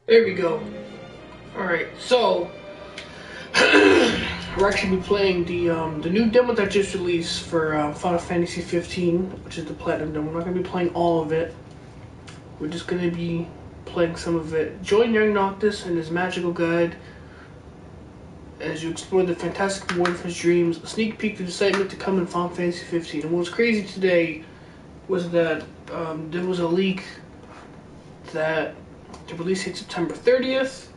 There we go. Alright, so we're actually be playing the new demo that just released for Final Fantasy 15, which is the Platinum demo. We're not gonna be playing all of it. We're just gonna be playing some of it. Join young Noctis and his magical guide as you explore the fantastic world of his dreams. A sneak peek of excitement to come in Final Fantasy 15. And what was crazy today was that there was a leak that the release date September 30th.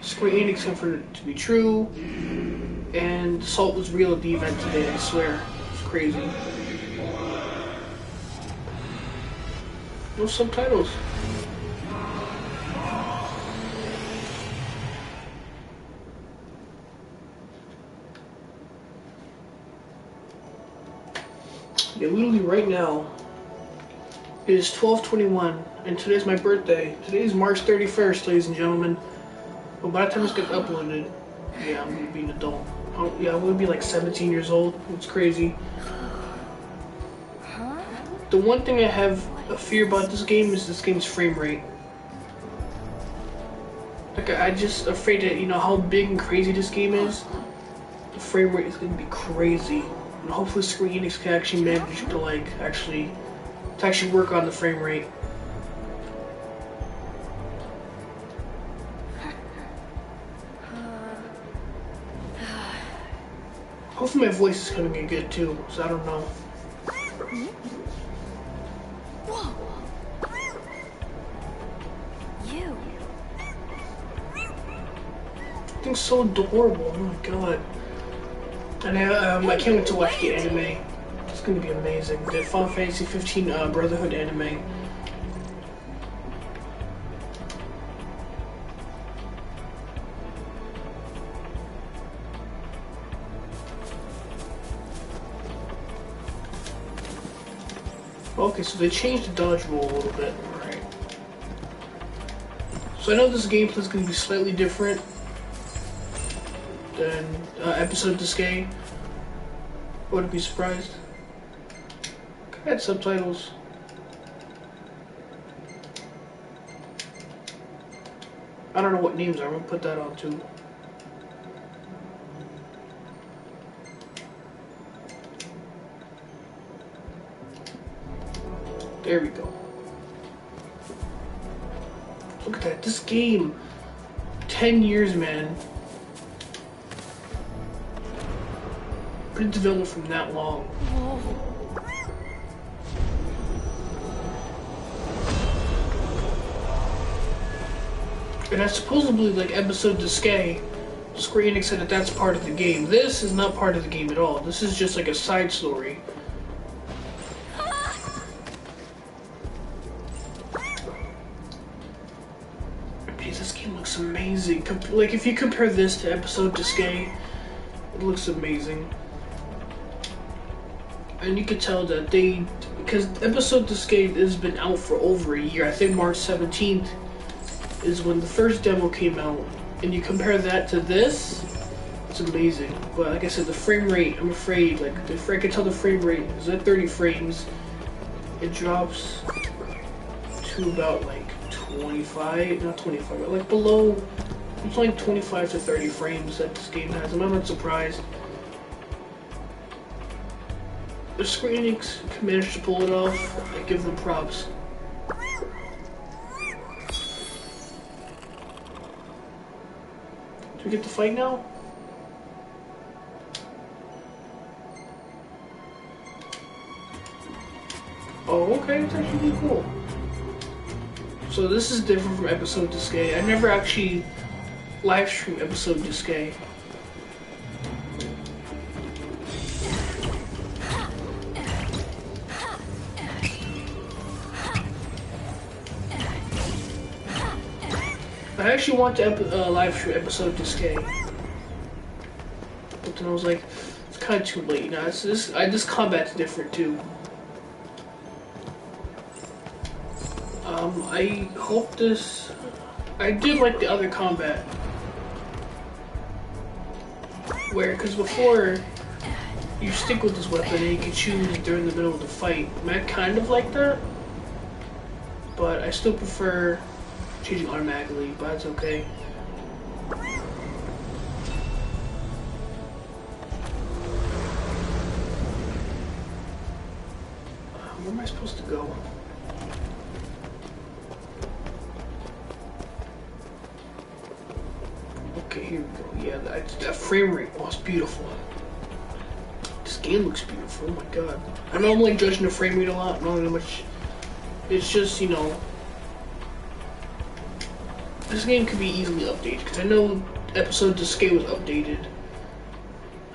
Square Enix confirmed it to be true, and the salt was real at the event today. I swear, it's crazy. No subtitles. Yeah, literally right now, it is 12:21, and today's my birthday. Today is March 31st, ladies and gentlemen. But by the time this gets uploaded, yeah, I'm gonna be an adult. Yeah, I'm gonna be like 17 years old. It's crazy. The one thing I have a fear about this game is this game's frame rate. Like, I just afraid that, you know, how big and crazy this game is. The frame rate is gonna be crazy. And hopefully Square Enix can actually manage to, like, actually work on the frame rate. Hopefully my voice is coming in good too, so I don't know. You. Thing's so adorable. Oh my god. And I can't wait to watch the anime. It's gonna be amazing. The Final Fantasy 15 Brotherhood anime. Okay, so they changed the dodge roll a little bit. Alright. So I know this gameplay is going to be slightly different than episode Disgaea. I wouldn't be surprised. I had subtitles. I don't know what names are. I'm going to put that on too. There we go. Look at that. This game, 10 years, man. Been developed from that long. And that's supposedly like episode Disgaea. Square Enix said that that's part of the game. This is not part of the game at all. This is just like a side story. This game looks amazing. Like, if you compare this to episode Disgaea, it looks amazing. And you could tell that because episode Disgaea has been out for over a year. I think March 17th is when the first demo came out. And you compare that to this, it's amazing. But like I said, the frame rate, I'm afraid, like, I can tell the frame rate is at 30 frames. It drops to about like 25, not 25, but like below, it's like 25 to 30 frames that this game has. I'm not surprised. If Square Enix can manage to pull it off, I give them props. Do we get to fight now? Oh, okay, it's actually really cool. So this is different from episode Disgaea. I never actually live streamed episode Disgaea. I actually want to live stream episode Disgaea, but then I was like, it's kind of too late. You know, this combat's different too. I hope this. I did like the other combat, because before you stick with this weapon and you can choose during the middle of the fight. I mean, I kind of like that, but I still prefer changing automatically, but that's okay. Where am I supposed to go? Okay, here we go. Yeah, that frame rate was beautiful. This game looks beautiful. Oh my god. I know I'm like judging the frame rate a lot. Not really much. It's just, you know, this game could be easily updated because I know episode to scale was updated.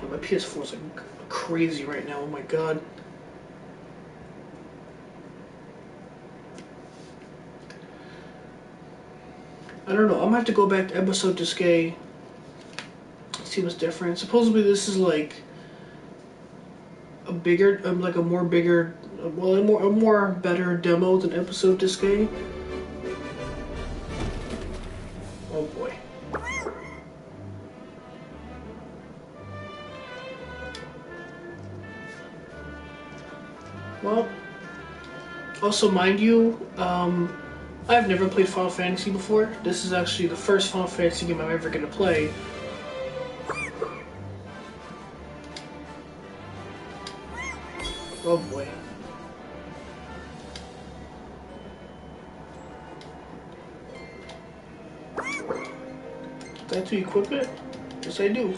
And my PS4 is like crazy right now. Oh my god. I don't know. I'm gonna have to go back to episode to scale. See what's different. Supposedly this is like a bigger, like a more bigger, well, a more better demo than episode to scale. Oh boy. Well, also mind you, I've never played Final Fantasy before. This is actually the first Final Fantasy game I'm ever gonna play. Oh boy. Do I have to equip it? Yes, I do.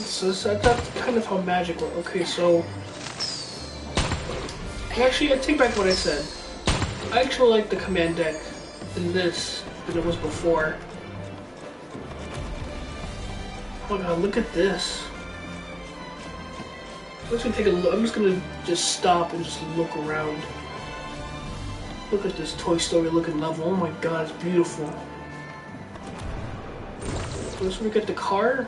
So that's kind of how magic works. Okay, so actually, I take back what I said. I actually like the command deck in this than it was before. Oh my god, look at this. I'm just gonna take a look. I'm just gonna stop and just look around. Look at this Toy Story looking level. Oh my god, it's beautiful. So let's look at the car.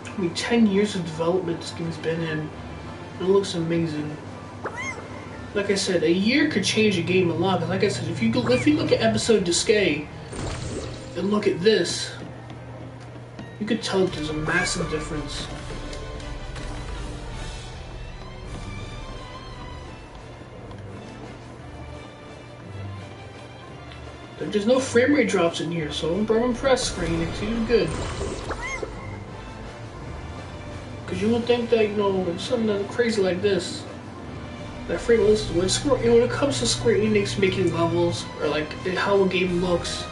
I mean, 10 years of development this game's been in. It looks amazing. Like I said, a year could change a game a lot. But like I said, if you look at episode Disque and look at this, you could tell there's a massive difference. There's no frame rate drops in here, so I'm impressed, Square Enix. You did good. Because you would think that, you know, it's something that's crazy like this, that frame rate, when it comes to Square Enix making levels, or like how a game looks,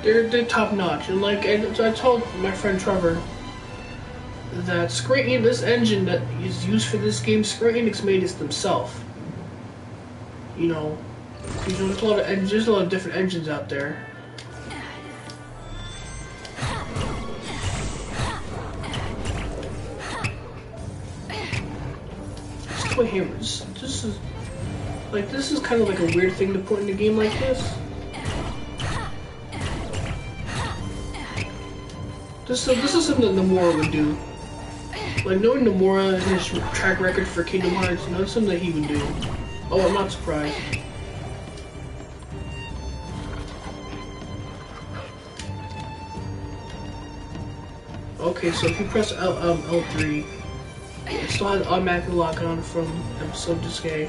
they're top notch. And like I told my friend Trevor, that Square Enix, this engine that is used for this game, Square Enix made this themselves. You know, there's a lot of different engines out there. Hammers. This is kind of like a weird thing to put in a game like this. This is something that Nomura would do. Like knowing Nomura and his track record for Kingdom Hearts, you know, it's something that he would do. Oh, I'm not surprised. Okay, so if you press L3. It still has automatic lock on from episode Disque. I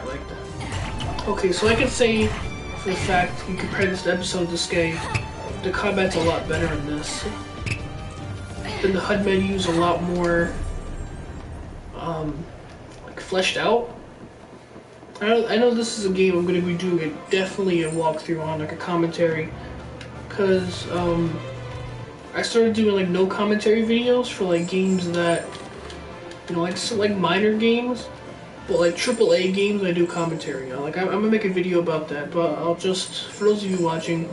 like that. Okay, so I can say for the fact you compare this to episode Disque, the combat's a lot better in this. Then the HUD menu's a lot more like fleshed out. I know this is a game I'm gonna be doing definitely a walkthrough on, like a commentary, because I started doing like no commentary videos for like games that, you know, like minor games, but like AAA games I do commentary on. Like I'm gonna make a video about that, but I'll just, for those of you watching,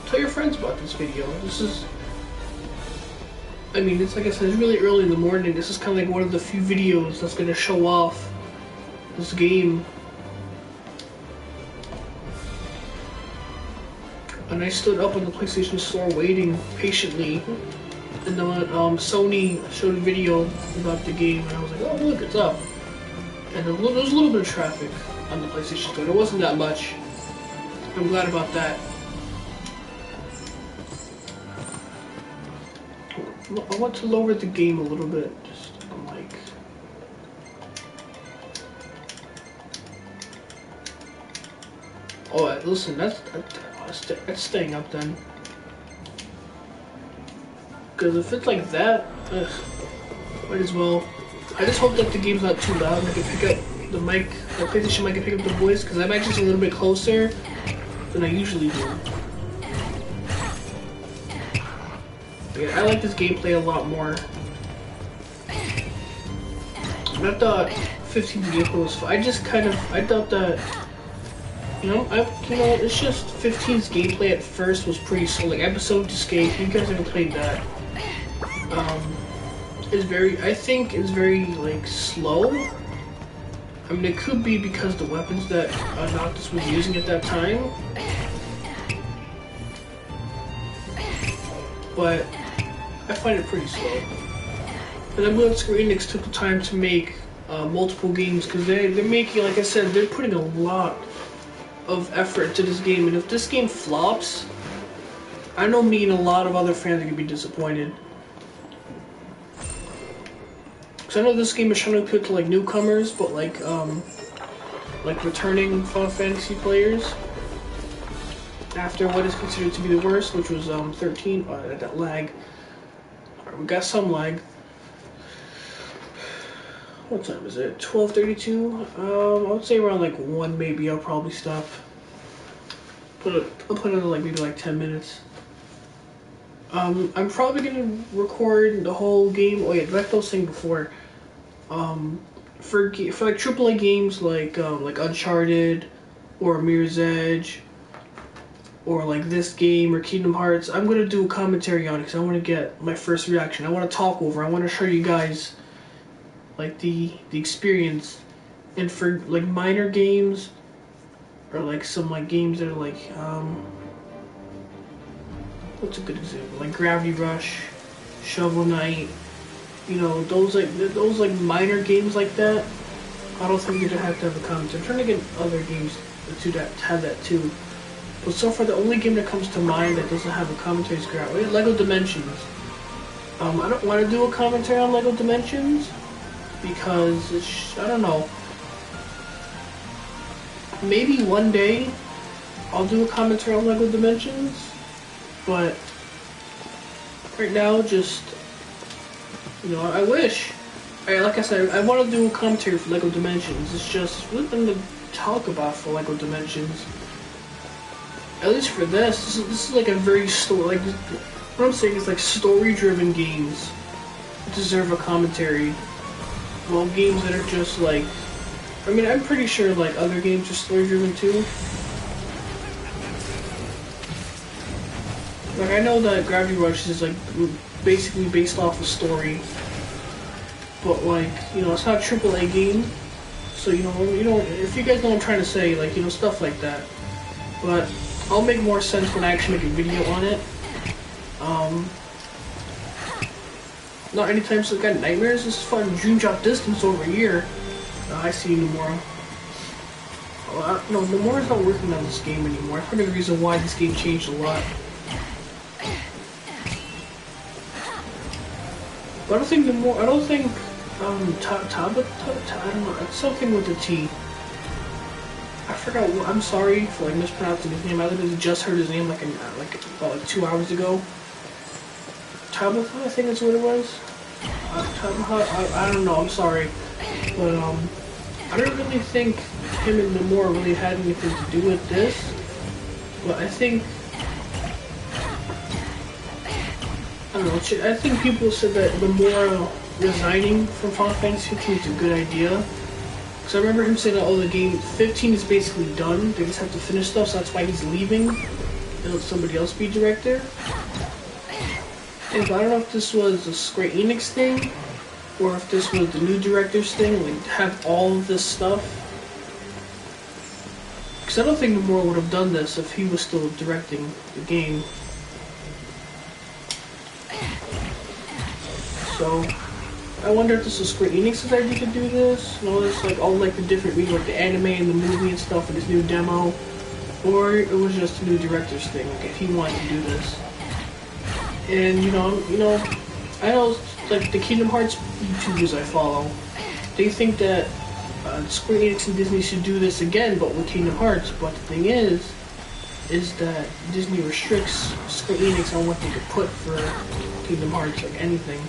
tell your friends about this video. This is, I mean, it's like I said, it's really early in the morning. This is kind of like one of the few videos that's gonna show off this game. and I stood up in the PlayStation Store waiting patiently. And then Sony showed a video about the game, and I was like, oh look, it's up. And there was a little bit of traffic on the PlayStation Store. There wasn't that much. I'm glad about that. I want to lower the game a little bit. Just like. Oh, listen, that's staying up then. Because if it's like that, might as well. I just hope that the game's not too loud and I can pick up the mic, the PlayStation mic can pick up the voice, because I'm actually a little bit closer than I usually do. Yeah, I like this gameplay a lot more. And I thought 15's gameplay was fun. I thought that, it's just 15's gameplay at first was pretty slow. Like Episode Escape, you guys haven't played that. I think it's very like slow. I mean, it could be because the weapons that Noctis was using at that time, but I find it pretty slow. And I'm glad Square Enix took the time to make multiple games, because they're making, like I said, they're putting a lot of effort into this game, and if this game flops, I know me and a lot of other fans are gonna be disappointed. Because I know this game is trying to appeal to like newcomers, but like returning Final Fantasy players after what is considered to be the worst, which was 13. Oh, I got lag. Alright, we got some lag. What time is it? 12:32. I would say around like 1 maybe. I'll probably stop. I'll put it in like maybe like 10 minutes. I'm probably gonna record the whole game. Oh yeah, like I was saying before. For like AAA games like Uncharted or Mirror's Edge or like this game or Kingdom Hearts, I'm gonna do a commentary on it because I want to get my first reaction. I want to talk over. I want to show you guys like the experience. And for like minor games or like some like games that are like what's a good example? Like Gravity Rush, Shovel Knight. Those minor games like that, I don't think you're gonna have to have a commentary. I'm trying to get other games to have that too. But so far, the only game that comes to mind that doesn't have a commentary is Lego Dimensions. I don't want to do a commentary on Lego Dimensions because I don't know. Maybe one day I'll do a commentary on Lego Dimensions, but right now, just. I wish. Like I said, I want to do a commentary for Lego Dimensions. It's just nothing to talk about for Lego Dimensions. At least for this is like a very story. Like what I'm saying is like story-driven games deserve a commentary. While games that are just like, I mean, I'm pretty sure like other games are story-driven too. Like I know that Gravity Rush is like basically based off a story, but like it's not a AAA game, so if you guys know what I'm trying to say, like stuff like that. But I'll make more sense when I actually make a video on it. Not anytime soon. Got nightmares. This is fun. Dream Drop Distance over here. I see Nomura. No, Nomura's not working on this game anymore. I forget the reason why this game changed a lot. But I don't think I don't know, it's something with the T. I forgot what, I'm sorry for like mispronouncing his name. I literally just heard his name like about 2 hours ago. Tabitha, I think that's what it was. I don't know, I'm sorry. But I don't really think him and Nomura really had anything to do with this. But I think I don't know, I think people said that Nomura resigning from Final Fantasy 15 is a good idea. Because I remember him saying that, the game 15 is basically done, they just have to finish stuff, so that's why he's leaving and let somebody else be director. And I don't know if this was a Square Enix thing, or if this was the new director's thing, like have all of this stuff. Because I don't think Nomura would have done this if he was still directing the game. So, I wonder if this was Square Enix's idea to do this, and all this, like, all like the different, like the anime and the movie and stuff, and this new demo, or it was just a new director's thing, like if he wanted to do this. And you know, I know like the Kingdom Hearts YouTubers I follow, they think that Square Enix and Disney should do this again, but with Kingdom Hearts. But the thing is that Disney restricts Square Enix on what they could put for Kingdom Hearts, like anything.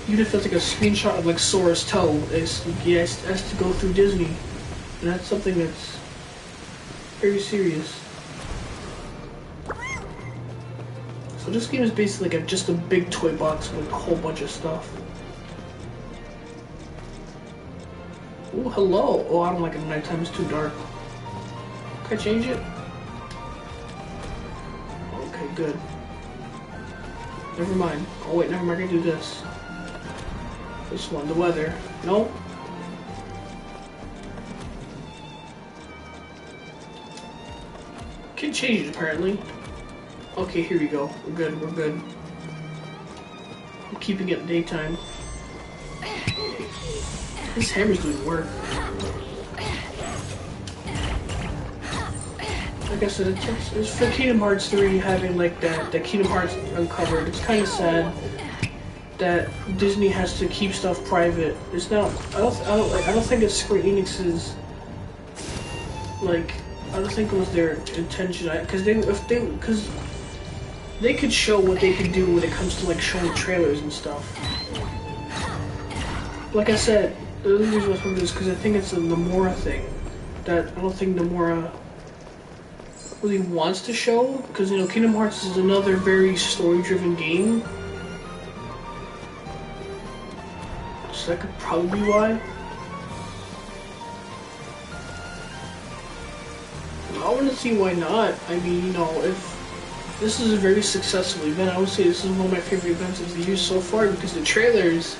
Even if it's like a screenshot of like Sora's toe, it has to go through Disney, and that's something that's very serious. So this game is basically like just a big toy box with a whole bunch of stuff. Oh, hello. Oh, I don't like it at nighttime. It's too dark. Can I change it? Okay, good. Never mind. Oh wait, never mind. I can do this. This one, the weather. No. Can change it apparently. Okay, here we go. We're good. We're good. I'm keeping it daytime. This hammer's doing work. Like I said, it's for Kingdom Hearts 3 having like that Kingdom Hearts uncovered. It's kind of sad that Disney has to keep stuff private. It's not. I don't think it's Square Enix's. Like, I don't think it was their intention. Because they could show what they could do when it comes to like showing trailers and stuff. Like I said, the other reason I was because I think it's a Nomura thing that I don't think Nomura really wants to show, because Kingdom Hearts is another very story-driven game, so that could probably be why. I want to see why not. I mean, if this is a very successful event, I would say this is one of my favorite events of the year so far, because the trailers,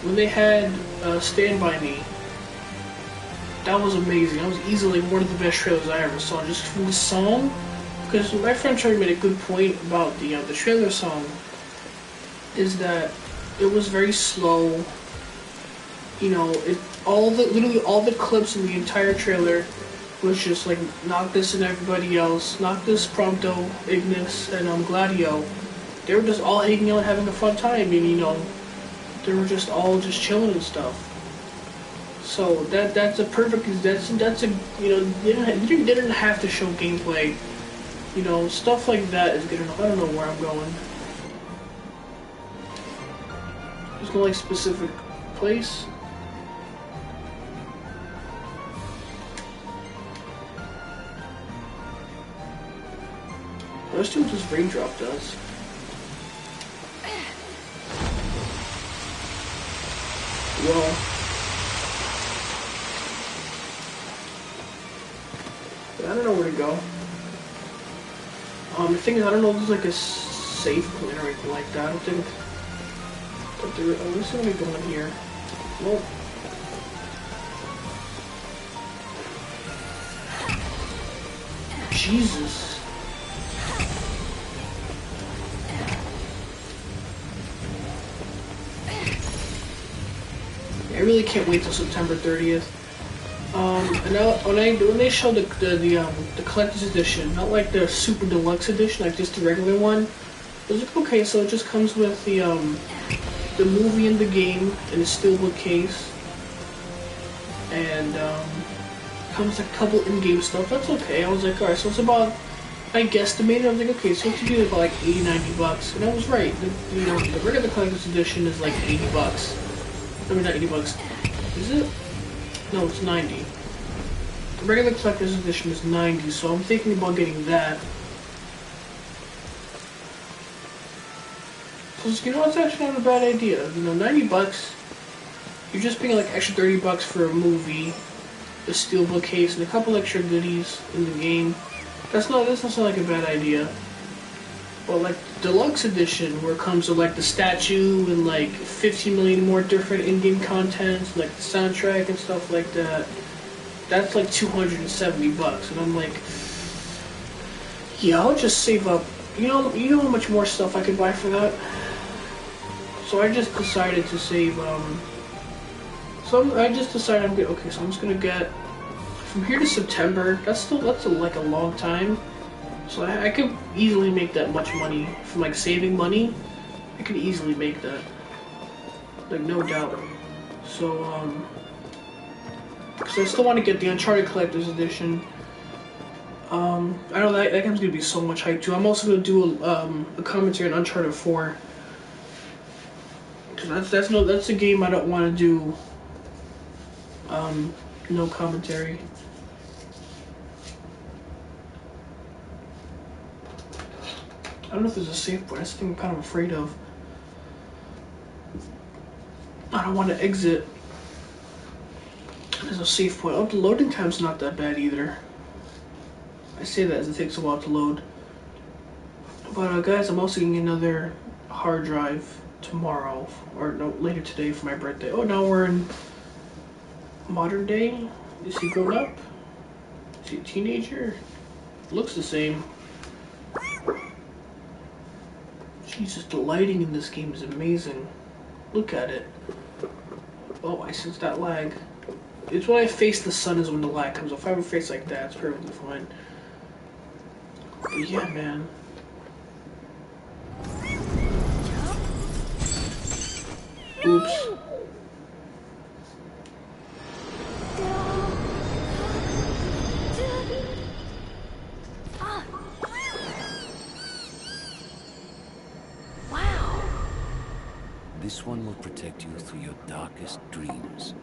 when they had Stand By Me, that was amazing. That was easily one of the best trailers I ever saw, just from the song. Because my friend Charlie made a good point about the trailer song, is that it was very slow. Literally all the clips in the entire trailer was just like Noctis and everybody else, Noctis, Prompto, Ignis, and Gladio. They were just all hanging out, having a fun time, and they were just all just chilling and stuff. So that's a perfect. That's a they didn't have to show gameplay. Stuff like that is good enough. I don't know where I'm going. Just no like specific place. Let's see what this raindrop does. Well, I don't know where to go. The thing is, I don't know if there's like a safe point or anything like that. I don't think that there. Oh, this is gonna be going here. Nope. Jesus. I really can't wait till September 30th. And when they show the collector's edition, not like the super deluxe edition, like just the regular one, I was like, okay, so it just comes with the movie and the game in a steelbook case, and comes with a couple in-game stuff. That's okay. I was like, alright, so it's about, I guesstimated. I was like, okay, so it's gonna be about like $80-90, and I was right. The regular collector's edition is like $80. I mean, not $80. Is it? No, it's 90. The regular collector's edition is 90, so I'm thinking about getting that. So it's actually not a bad idea. $90. You're just paying like extra $30 for a movie, a steelbook case, and a couple extra goodies in the game. That's not like a bad idea. But like the deluxe edition, where it comes with like the statue and like 15 million more different in-game contents, like the soundtrack and stuff like that, that's like $270, and I'm like, yeah, I'll just save up. You know how much more stuff I could buy for that. So I just decided to save. I just decided I'm good. Okay, so I'm just gonna get from here to September. That's like a long time. So I could easily make that much money from like saving money. I could easily make that, like no doubt. So because I still want to get the Uncharted Collector's Edition. I know that game's gonna be so much hype too. I'm also gonna do a commentary on Uncharted 4. Cause that's a game I don't want to do. No commentary. I don't know if there's a save point. That's the thing I'm kind of afraid of. I don't want to exit. There's a save point. Oh, the loading time's not that bad either. I say that as it takes a while to load. But guys, I'm also getting another hard drive tomorrow, or no, later today for my birthday. Oh, now we're in modern day. Is he grown up? Is he a teenager? Looks the same. Jesus, the lighting in this game is amazing. Look at it. Oh, I sense that lag. It's when I face the sun is when the lag comes. If I have a face like that, it's perfectly fine. But yeah, man. Oops. This one will protect you through your darkest dreams.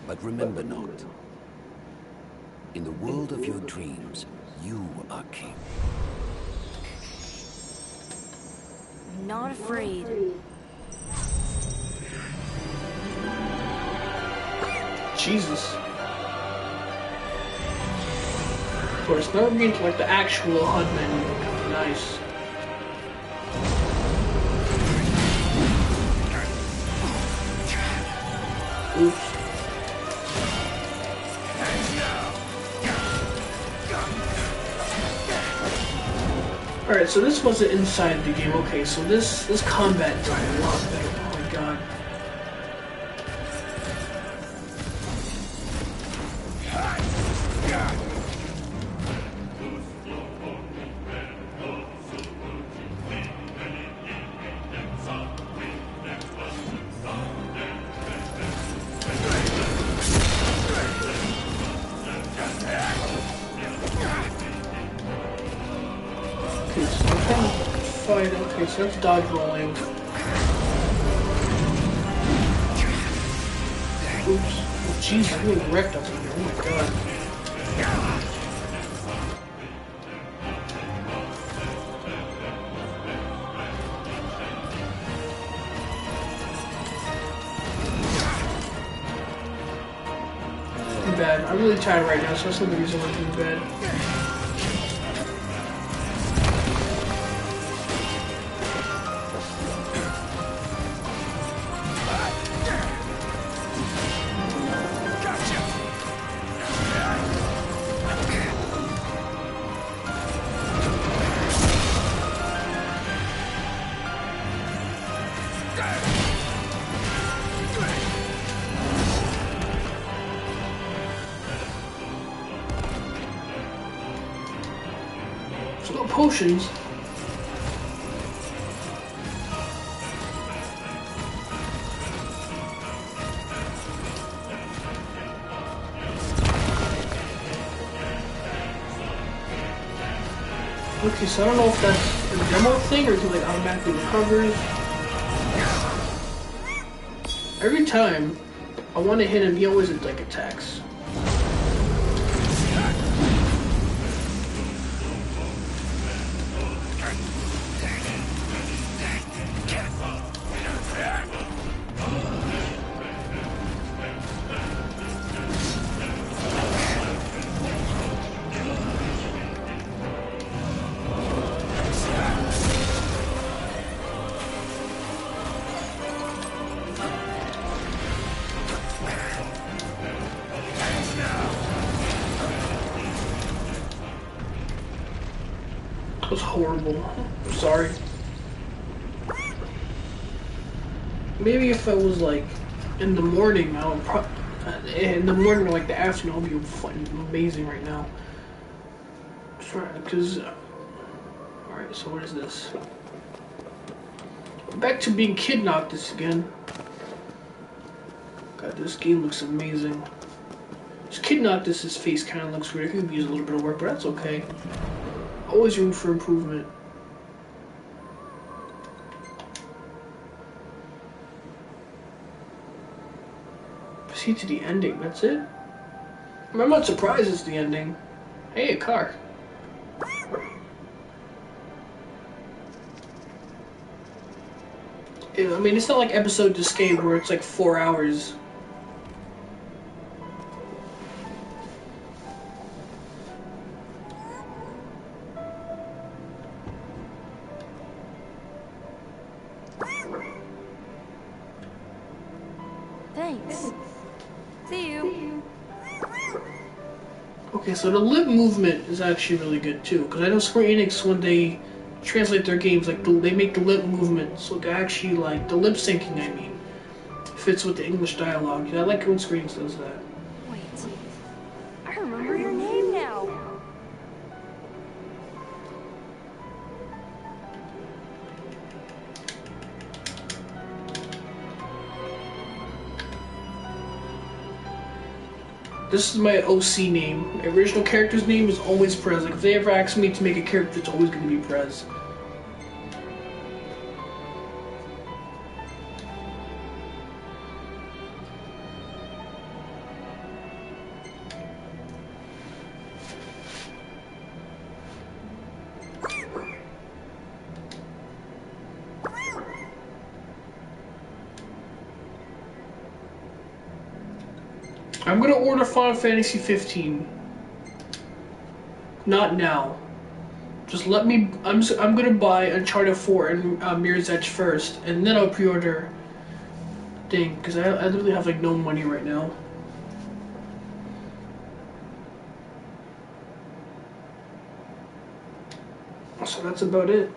But remember not, in the world of your dreams, you are king. I'm not afraid. Jesus. Of course, now we're getting to like the actual HUD menu. Nice. Oops. Alright, so this wasn't inside the game. Okay, so this combat is a lot better. Oh my god. Okay, so I'm trying to fight. Okay, so that's dodge rolling. Oops. Oh, jeez, I'm getting wrecked up in here. Oh my god. Too bad. I'm really tired right now, so that's not the reason why I'm too bad. So no potions. Okay, so I don't know if that's a demo thing or if it like automatically recovers. Every time I want to hit him, he always like attacks. was horrible. Sorry. Maybe if I was like in the morning, I would in the morning or like the afternoon, I'll be fucking amazing right now. Because, alright, so what is this? Back to being Kid Noctis again. God, this game looks amazing. Just Kid Noctis' face kind of looks weird. It could use a little bit of work, but that's okay. Always room for improvement. Proceed to the ending, that's it? I'm not surprised it's the ending. Hey, a car. I mean, it's not like episode Escape where it's like 4 hours. Thanks. See you. Okay, so the lip movement is actually really good too, because I know Square Enix, when they translate their games, like they make the lip movements look actually like the lip syncing. I mean, fits with the English dialogue. Yeah, I like when Square Enix does that. Wait. I remember your name now. This is my OC name. My original character's name is always Prez. Like, if they ever ask me to make a character, it's always going to be Prez. I'm gonna order Final Fantasy 15. Not now. Just let me. I'm gonna buy Uncharted 4 and Mirror's Edge first, and then I'll pre-order thing, because I literally have like no money right now. So that's about it.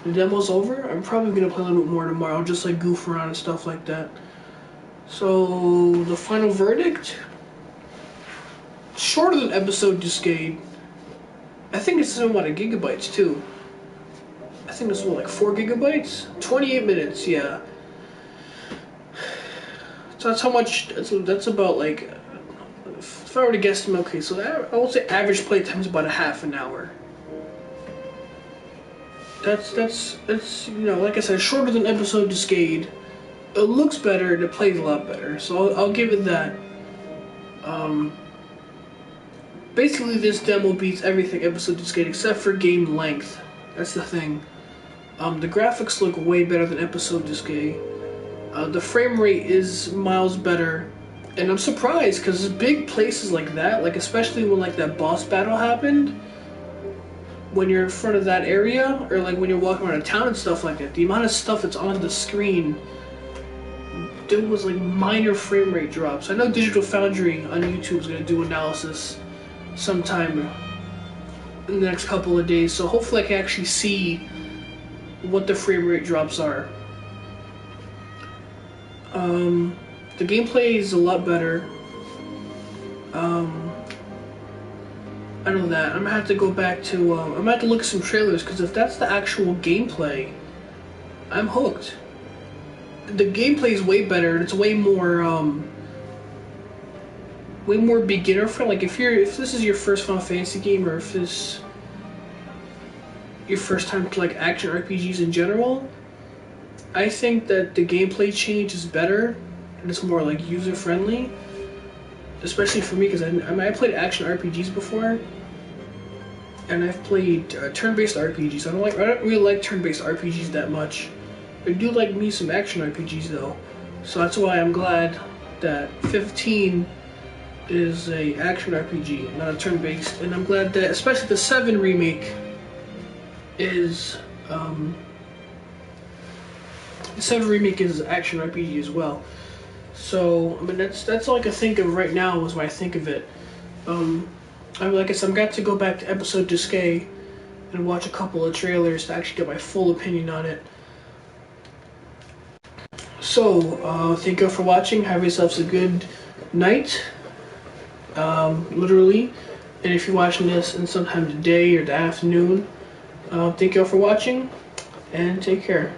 The demo's over. I'm probably gonna play a little bit more tomorrow, just like goof around and stuff like that. So the final verdict, shorter than episode Cascade. I think it's somewhat of gigabytes too. I think it's what, like 4 gigabytes, 28 minutes. Yeah. So that's how much. That's about like. If I were to guess them, okay. So I would say average playtime is about a half an hour. That's you know, like I said, shorter than episode Cascade. It looks better and it plays a lot better, so I'll give it that. Basically, this demo beats everything episode Cascade except for game length. That's the thing. The graphics look way better than episode Cascade. The frame rate is miles better, and I'm surprised because big places like that, like especially when like that boss battle happened, when you're in front of that area, or like when you're walking around a town and stuff like that, the amount of stuff that's on the screen. There was like minor frame rate drops. I know Digital Foundry on YouTube is gonna do analysis sometime in the next couple of days, so hopefully I can actually see what the frame rate drops are. The gameplay is a lot better. I know that. I'm gonna have to go back to. I'm gonna have to look at some trailers, because if that's the actual gameplay, I'm hooked. The gameplay is way better. It's way more beginner friendly. Like if this is your first Final Fantasy game, or if this your first time to like action RPGs in general, I think that the gameplay change is better and it's more like user friendly. Especially for me, because I played action RPGs before, and I've played turn-based RPGs. I don't really like turn-based RPGs that much. I do like me some action RPGs though, so that's why I'm glad that 15 is a action RPG, not a turn-based, and I'm glad that especially the 7 remake is the 7 remake is action RPG as well. So I mean that's all I can think of right now is when I think of it. Like I said, I'm got to go back to episode Cascade and watch a couple of trailers to actually get my full opinion on it. So, thank you all for watching. Have yourselves a good night, literally. And if you're watching this in sometime today or the afternoon, thank you all for watching, and take care.